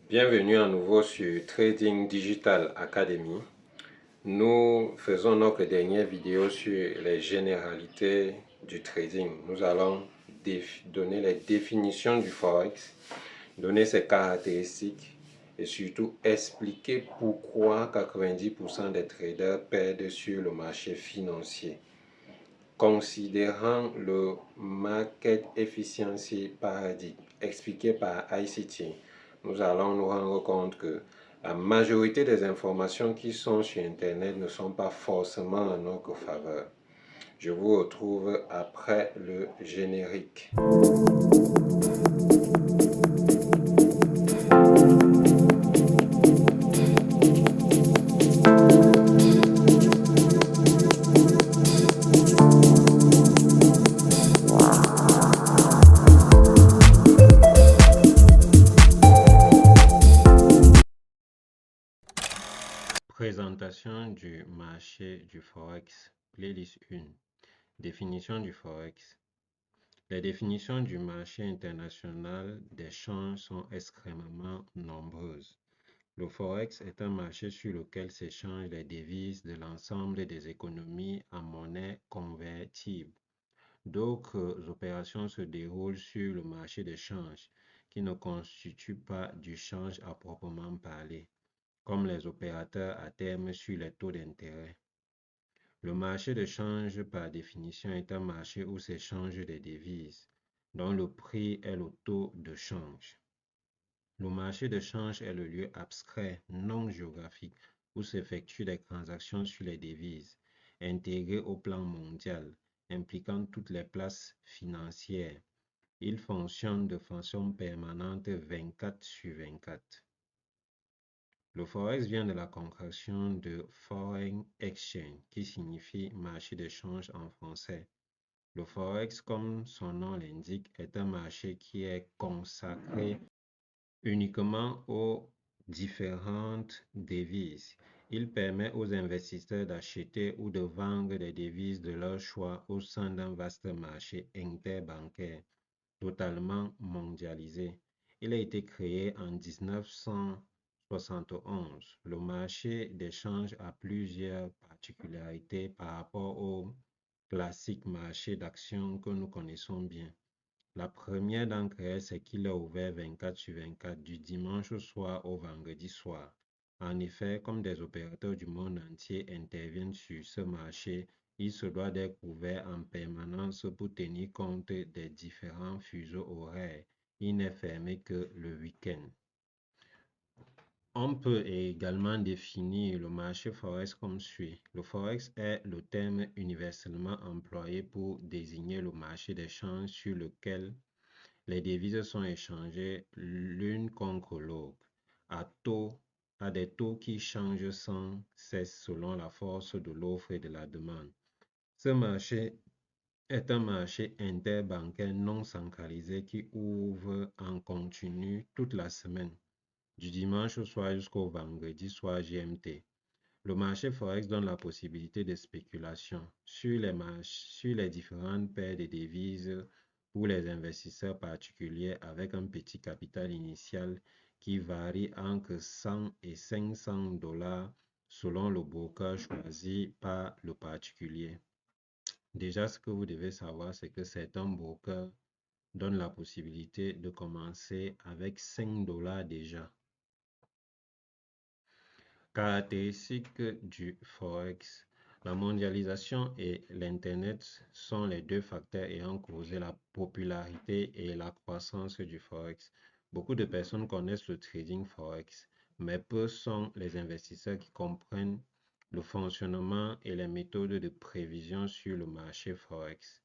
Bienvenue à nouveau sur Trading Digital Academy. Nous faisons notre dernière vidéo sur les généralités du trading. Nous allons donner les définitions du Forex, donner ses caractéristiques et surtout expliquer pourquoi 90% des traders perdent sur le marché financier. Considérant le Market Efficiency Paradigm expliqué par ICT, nous allons nous rendre compte que la majorité des informations qui sont sur Internet ne sont pas forcément en notre faveur. Je vous retrouve après le générique. Présentation du marché du Forex, playlist 1. Définition du Forex. Les définitions du marché international des changes sont extrêmement nombreuses. Le Forex est un marché sur lequel s'échangent les devises de l'ensemble des économies en monnaie convertible. D'autres opérations se déroulent sur le marché des changes qui ne constituent pas du change à proprement parler, comme les opérateurs à terme sur les taux d'intérêt. Le marché de change, par définition, est un marché où s'échangent des devises, dont le prix est le taux de change. Le marché de change est le lieu abstrait, non géographique, où s'effectuent des transactions sur les devises, intégrées au plan mondial, impliquant toutes les places financières. Il fonctionne de façon permanente 24 sur 24. Le Forex vient de la contraction de Foreign Exchange, qui signifie marché d'échange en français. Le Forex, comme son nom l'indique, est un marché qui est consacré uniquement aux différentes devises. Il permet aux investisseurs d'acheter ou de vendre des devises de leur choix au sein d'un vaste marché interbancaire totalement mondialisé. Il a été créé en 1971. Le marché d'échange a plusieurs particularités par rapport au classique marché d'actions que nous connaissons bien. La première d'entre elles, c'est qu'il est ouvert 24 sur 24 du dimanche soir au vendredi soir. En effet, comme des opérateurs du monde entier interviennent sur ce marché, il se doit d'être ouvert en permanence pour tenir compte des différents fuseaux horaires. Il n'est fermé que le week-end. On peut également définir le marché Forex comme suit. Le Forex est le terme universellement employé pour désigner le marché d'échange sur lequel les devises sont échangées l'une contre l'autre à des taux qui changent sans cesse selon la force de l'offre et de la demande. Ce marché est un marché interbancaire non centralisé qui ouvre en continu toute la semaine, du dimanche soir jusqu'au vendredi soir GMT. Le marché Forex donne la possibilité de spéculation sur les différentes paires de devises pour les investisseurs particuliers avec un petit capital initial qui varie entre 100 et 500 dollars selon le broker choisi par le particulier. Déjà, ce que vous devez savoir, c'est que certains brokers donnent la possibilité de commencer avec 5 dollars déjà. Caractéristiques du Forex. La mondialisation et l'Internet sont les deux facteurs ayant causé la popularité et la croissance du Forex. Beaucoup de personnes connaissent le trading Forex, mais peu sont les investisseurs qui comprennent le fonctionnement et les méthodes de prévision sur le marché Forex.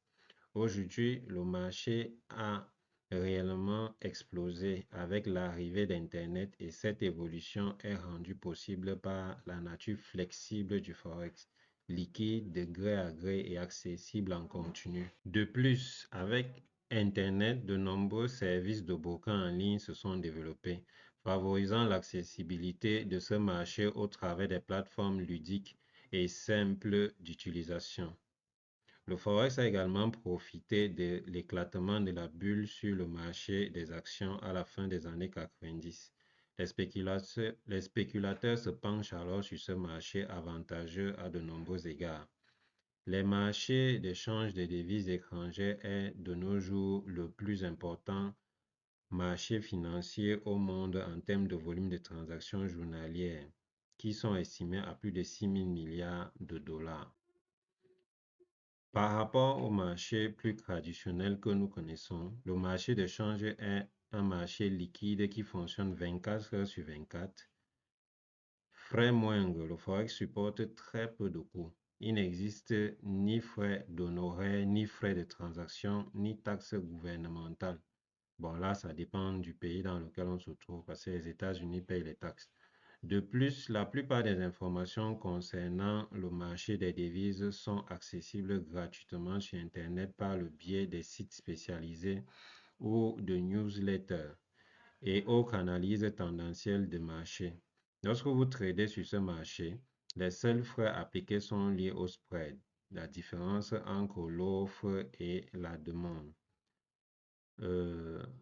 Aujourd'hui, le marché a réellement explosé avec l'arrivée d'Internet et cette évolution est rendue possible par la nature flexible du Forex, liquide de gré à gré et accessible en continu. De plus, avec Internet, de nombreux services de broker en ligne se sont développés, favorisant l'accessibilité de ce marché au travers des plateformes ludiques et simples d'utilisation. Le Forex a également profité de l'éclatement de la bulle sur le marché des actions à la fin des années 90. Les spéculateurs se penchent alors sur ce marché avantageux à de nombreux égards. Les marchés d'échange de devises étrangères est de nos jours le plus important marché financier au monde en termes de volume de transactions journalières, qui sont estimés à plus de 6 000 milliards de dollars. Par rapport au marché plus traditionnel que nous connaissons, le marché de change est un marché liquide qui fonctionne 24 heures sur 24. Frais moindres, le Forex supporte très peu de coûts. Il n'existe ni frais d'honoraires, ni frais de transaction, ni taxes gouvernementales. Bon, là, ça dépend du pays dans lequel on se trouve, parce que les États-Unis payent les taxes. De plus, la plupart des informations concernant le marché des devises sont accessibles gratuitement sur Internet par le biais des sites spécialisés ou de newsletters et autres analyses tendancielles de marché. Lorsque vous tradez sur ce marché, les seuls frais appliqués sont liés au spread, la différence entre l'offre et la demande.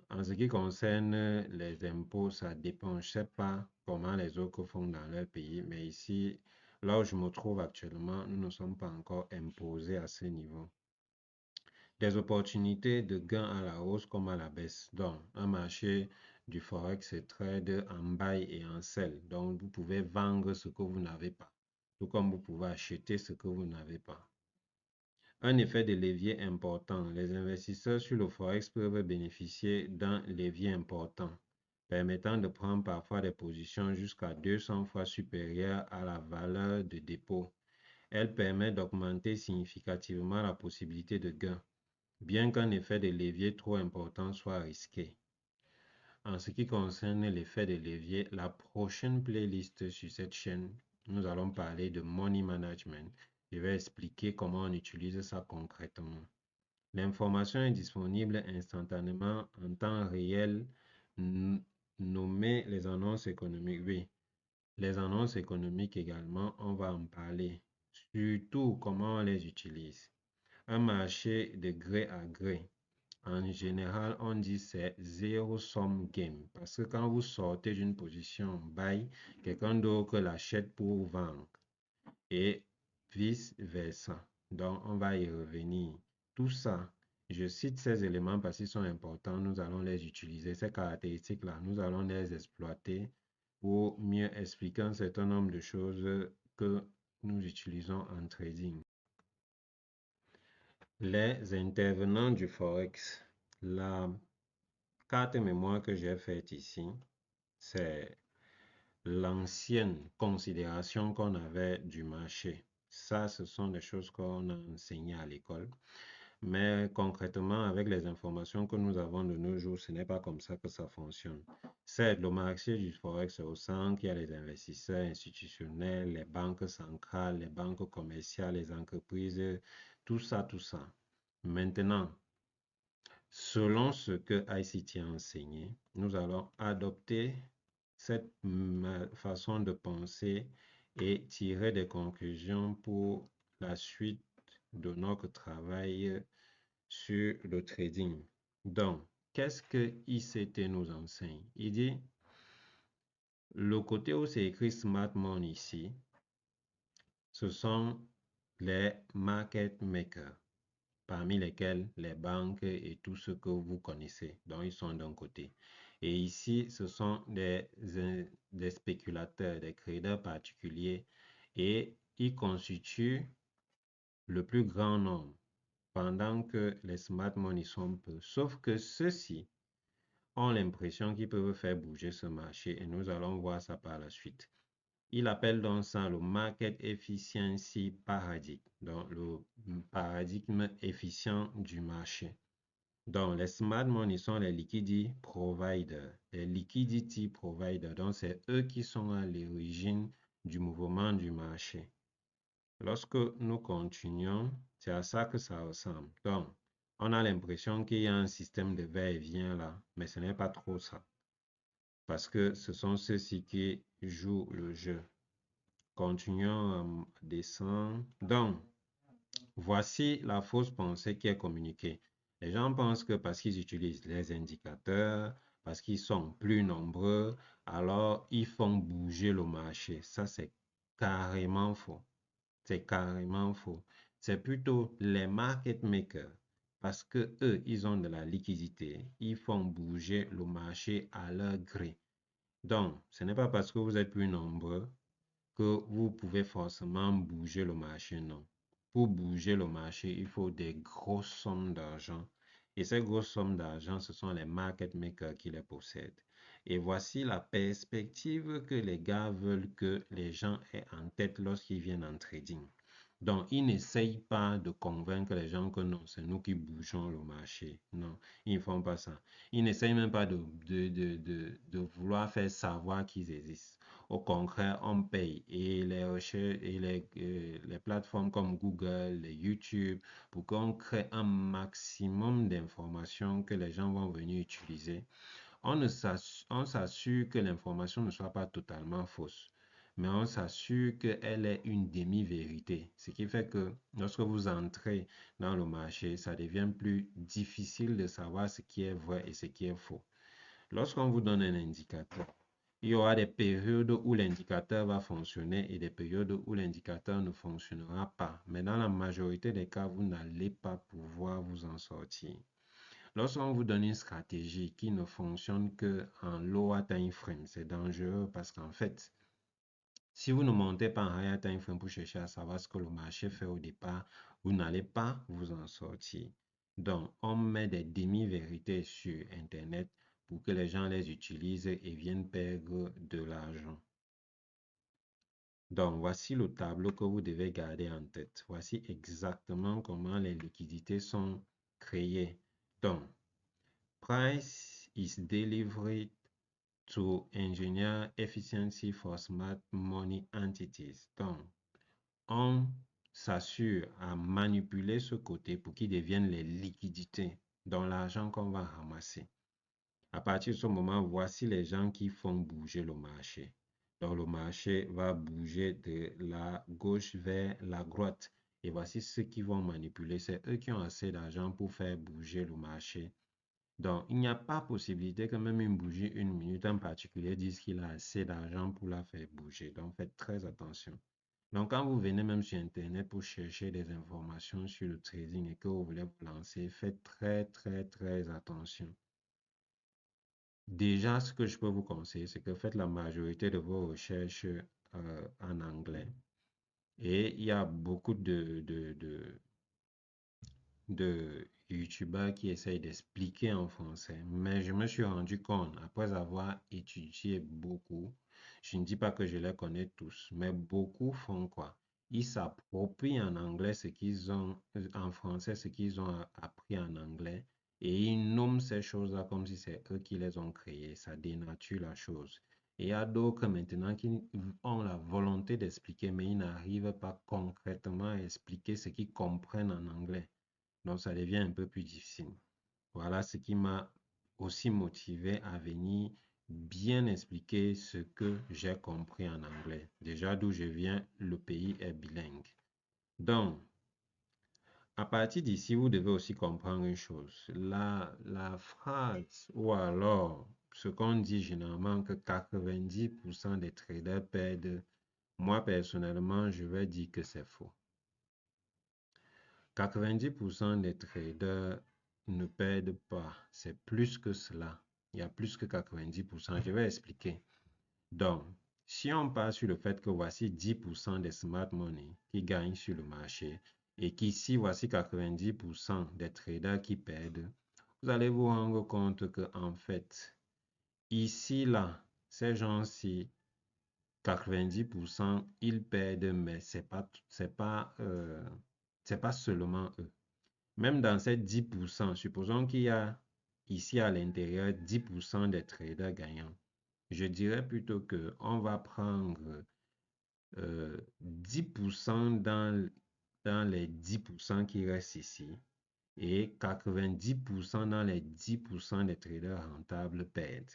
En ce qui concerne les impôts, ça dépend. Je ne sais pas comment les autres font dans leur pays, mais ici, là où je me trouve actuellement, nous ne sommes pas encore imposés à ce niveau. Des opportunités de gains à la hausse comme à la baisse. Donc, un marché du Forex se trade en buy et en sell. Donc, vous pouvez vendre ce que vous n'avez pas, tout comme vous pouvez acheter ce que vous n'avez pas. Un effet de levier important. Les investisseurs sur le Forex peuvent bénéficier d'un levier important, permettant de prendre parfois des positions jusqu'à 200 fois supérieures à la valeur de dépôt. Elle permet d'augmenter significativement la possibilité de gain, bien qu'un effet de levier trop important soit risqué. En ce qui concerne l'effet de levier, la prochaine playlist sur cette chaîne, nous allons parler de money management. Je vais expliquer comment on utilise ça concrètement. L'information est disponible instantanément en temps réel, nommée les annonces économiques. Oui, les annonces économiques également, on va en parler. Surtout comment on les utilise. Un marché de gré à gré. En général, on dit c'est zéro sum game. Parce que quand vous sortez d'une position buy, quelqu'un d'autre l'achète pour vendre. Et vice-versa. Donc, on va y revenir. Tout ça, je cite ces éléments parce qu'ils sont importants. Nous allons les utiliser, ces caractéristiques-là. Nous allons les exploiter pour mieux expliquer un certain nombre de choses que nous utilisons en trading. Les intervenants du Forex. La carte mémoire que j'ai faite ici, c'est l'ancienne considération qu'on avait du marché. Ça, ce sont des choses qu'on a enseignées à l'école. Mais concrètement, avec les informations que nous avons de nos jours, ce n'est pas comme ça que ça fonctionne. C'est le marché du Forex au centre, il y a les investisseurs institutionnels, les banques centrales, les banques commerciales, les entreprises, tout ça, tout ça. Maintenant, selon ce que ICT a enseigné, nous allons adopter cette façon de penser et tirer des conclusions pour la suite de notre travail sur le trading. Donc, qu'est-ce que ICT nous enseigne? Il dit, le côté où c'est écrit Smart Money ici, ce sont les market makers, parmi lesquels les banques et tout ce que vous connaissez. Donc, ils sont d'un côté. Et ici, ce sont des spéculateurs, des traders particuliers, et ils constituent le plus grand nombre, pendant que les smart money sont peu. Sauf que ceux-ci ont l'impression qu'ils peuvent faire bouger ce marché, et nous allons voir ça par la suite. Il appelle donc ça le Market Efficiency Paradigm, donc le paradigme efficient du marché. Donc, les smart money sont les liquidity providers. Les liquidity providers, donc c'est eux qui sont à l'origine du mouvement du marché. Lorsque nous continuons, c'est à ça que ça ressemble. Donc, on a l'impression qu'il y a un système de va-et-vient là, mais ce n'est pas trop ça. Parce que ce sont ceux-ci qui jouent le jeu. Continuons à descendre. Donc, voici la fausse pensée qui est communiquée. Les gens pensent que parce qu'ils utilisent les indicateurs, parce qu'ils sont plus nombreux, alors ils font bouger le marché. Ça, c'est carrément faux. C'est carrément faux. C'est plutôt les market makers, parce que eux, ils ont de la liquidité. Ils font bouger le marché à leur gré. Donc, ce n'est pas parce que vous êtes plus nombreux que vous pouvez forcément bouger le marché, non. Pour bouger le marché, il faut des grosses sommes d'argent. Et ces grosses sommes d'argent, ce sont les market makers qui les possèdent. Et voici la perspective que les gars veulent que les gens aient en tête lorsqu'ils viennent en trading. Donc, ils n'essayent pas de convaincre les gens que non, c'est nous qui bougeons le marché. Non, ils ne font pas ça. Ils n'essayent même pas de vouloir faire savoir qu'ils existent. Au contraire, on paye et les recherches et les plateformes comme Google, les YouTube, pour qu'on crée un maximum d'informations que les gens vont venir utiliser. On s'assure que l'information ne soit pas totalement fausse, mais on s'assure qu'elle est une demi-vérité. Ce qui fait que lorsque vous entrez dans le marché, ça devient plus difficile de savoir ce qui est vrai et ce qui est faux. Lorsqu'on vous donne un indicateur, il y aura des périodes où l'indicateur va fonctionner et des périodes où l'indicateur ne fonctionnera pas. Mais dans la majorité des cas, vous n'allez pas pouvoir vous en sortir. Lorsqu'on vous donne une stratégie qui ne fonctionne qu'en lower time frame, c'est dangereux parce qu'en fait, si vous ne montez pas en higher time frame pour chercher à savoir ce que le marché fait au départ, vous n'allez pas vous en sortir. Donc, on met des demi-vérités sur Internet pour que les gens les utilisent et viennent perdre de l'argent. Donc, voici le tableau que vous devez garder en tête. Voici exactement comment les liquidités sont créées. Donc, price is delivered to engineer efficiency for smart money entities. Donc, on s'assure à manipuler ce côté pour qu'il devienne les liquidités, dans l'argent qu'on va ramasser. À partir de ce moment, voici les gens qui font bouger le marché. Donc, le marché va bouger de la gauche vers la droite. Et voici ceux qui vont manipuler. C'est eux qui ont assez d'argent pour faire bouger le marché. Donc, il n'y a pas possibilité que même une bougie, une minute en particulier, dise qu'il a assez d'argent pour la faire bouger. Donc, faites très attention. Donc, quand vous venez même sur Internet pour chercher des informations sur le trading et que vous voulez vous lancer, faites très attention. Déjà, ce que je peux vous conseiller, c'est que faites la majorité de vos recherches en anglais. Et il y a beaucoup de YouTubeurs qui essayent d'expliquer en français. Mais je me suis rendu compte, après avoir étudié beaucoup, je ne dis pas que je les connais tous, mais beaucoup font quoi? Ils s'approprient en anglais ce qu'ils ont, en français ce qu'ils ont appris en anglais, et ils nomment ces choses-là comme si c'est eux qui les ont créées. Ça dénature la chose. Et il y a d'autres maintenant qui ont la volonté d'expliquer, mais ils n'arrivent pas concrètement à expliquer ce qu'ils comprennent en anglais. Donc, ça devient un peu plus difficile. Voilà ce qui m'a aussi motivé à venir bien expliquer ce que j'ai compris en anglais. Déjà, d'où je viens, le pays est bilingue. Donc, à partir d'ici, vous devez aussi comprendre une chose. La phrase ou alors ce qu'on dit généralement que 90% des traders perdent, moi personnellement, je vais dire que c'est faux. 90% des traders ne perdent pas. C'est plus que cela. Il y a plus que 90%. Je vais expliquer. Donc, si on part sur le fait que voici 10% des smart money qui gagnent sur le marché et qu'ici, voici 90% des traders qui perdent, vous allez vous rendre compte que, en fait, ici, là, ces gens-ci, 90%, ils perdent, mais c'est pas seulement eux. Même dans ces 10%, supposons qu'il y a ici à l'intérieur 10% des traders gagnants. Je dirais plutôt que on va prendre 10% dans les 10% qui restent ici et 90% dans les 10% des traders rentables perdent.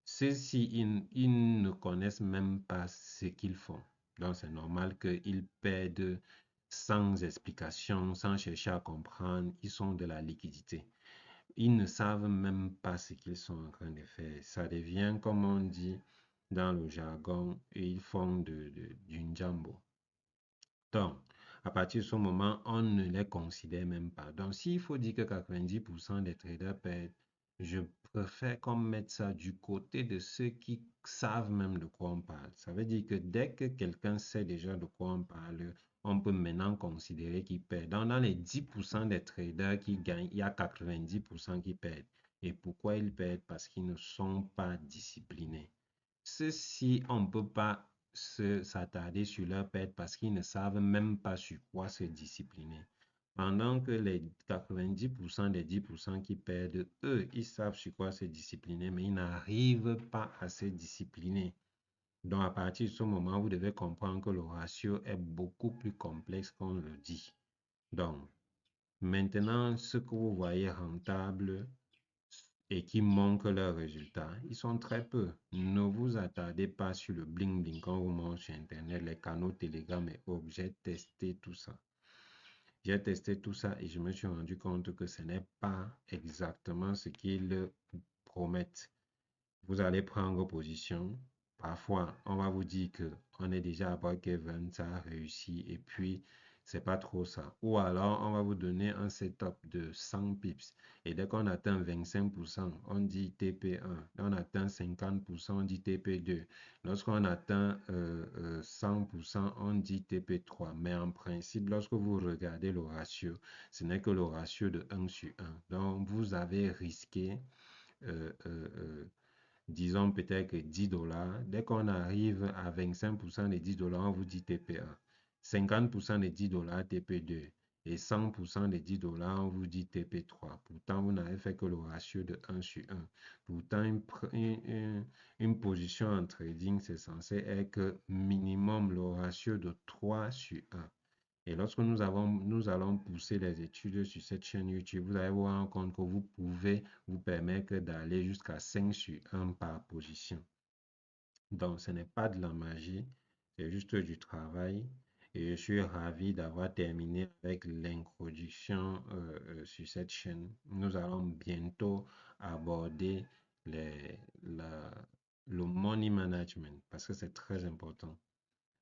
Ceux-ci, ils ne connaissent même pas ce qu'ils font. Donc, c'est normal qu'ils perdent sans explication, sans chercher à comprendre. Ils sont de la liquidité. ils ne savent même pas ce qu'ils sont en train de faire. Ça devient, comme on dit dans le jargon, ils font du njambo. Donc, à partir de ce moment, on ne les considère même pas. Donc, s'il faut dire que 90% des traders perdent, je préfère qu'on mette ça du côté de ceux qui savent même de quoi on parle. Ça veut dire que dès que quelqu'un sait déjà de quoi on parle, on peut maintenant considérer qu'il perd. Donc, dans les 10% des traders qui gagnent, il y a 90% qui perdent. Et pourquoi ils perdent? Parce qu'ils ne sont pas disciplinés. Ceux-ci, on ne peut pas s'attarder sur leur perte parce qu'ils ne savent même pas sur quoi se discipliner. Pendant que les 90% des 10% qui perdent, eux, ils savent sur quoi se discipliner, mais ils n'arrivent pas à se discipliner. Donc, à partir de ce moment, vous devez comprendre que le ratio est beaucoup plus complexe qu'on le dit. Donc, maintenant, ce que vous voyez rentable, et qui montrent leurs résultats, ils sont très peu. Ne vous attardez pas sur le bling bling quand vous montrez sur Internet, les canaux Telegram et autres. J'ai testé tout ça. J'ai testé tout ça et je me suis rendu compte que ce n'est pas exactement ce qu'ils promettent. Vous allez prendre position. Parfois, on va vous dire que on est déjà à break-even, ça a réussi et puis c'est pas trop ça. Ou alors, on va vous donner un setup de 100 pips et dès qu'on atteint 25%, on dit TP1. Dès on atteint 50%, on dit TP2. Lorsqu'on atteint 100%, on dit TP3. Mais en principe, lorsque vous regardez le ratio, ce n'est que le ratio de 1 sur 1. Donc, vous avez risqué euh, euh, euh, disons peut-être que 10 $. Dès qu'on arrive à 25% des 10 $, on vous dit TP1. 50% des 10 $, TP2. Et 100% des 10 $, on vous dit TP3. Pourtant, vous n'avez fait que le ratio de 1 sur 1. Pourtant, une position en trading, c'est censé être minimum le ratio de 3 sur 1. Et lorsque nous allons pousser les études sur cette chaîne YouTube, vous allez vous rendre compte que vous pouvez vous permettre d'aller jusqu'à 5 sur 1 par position. Donc, ce n'est pas de la magie, c'est juste du travail. Et je suis ravi d'avoir terminé avec l'introduction sur cette chaîne. Nous allons bientôt aborder le money management parce que c'est très important.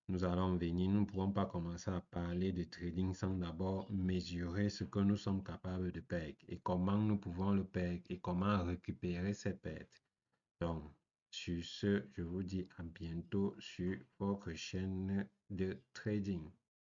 Nous allons venir, nous ne pourrons pas commencer à parler de trading sans d'abord mesurer ce que nous sommes capables de perdre et comment nous pouvons le perdre et comment récupérer ces pertes. Donc, sur ce, je vous dis à bientôt sur votre chaîne de trading.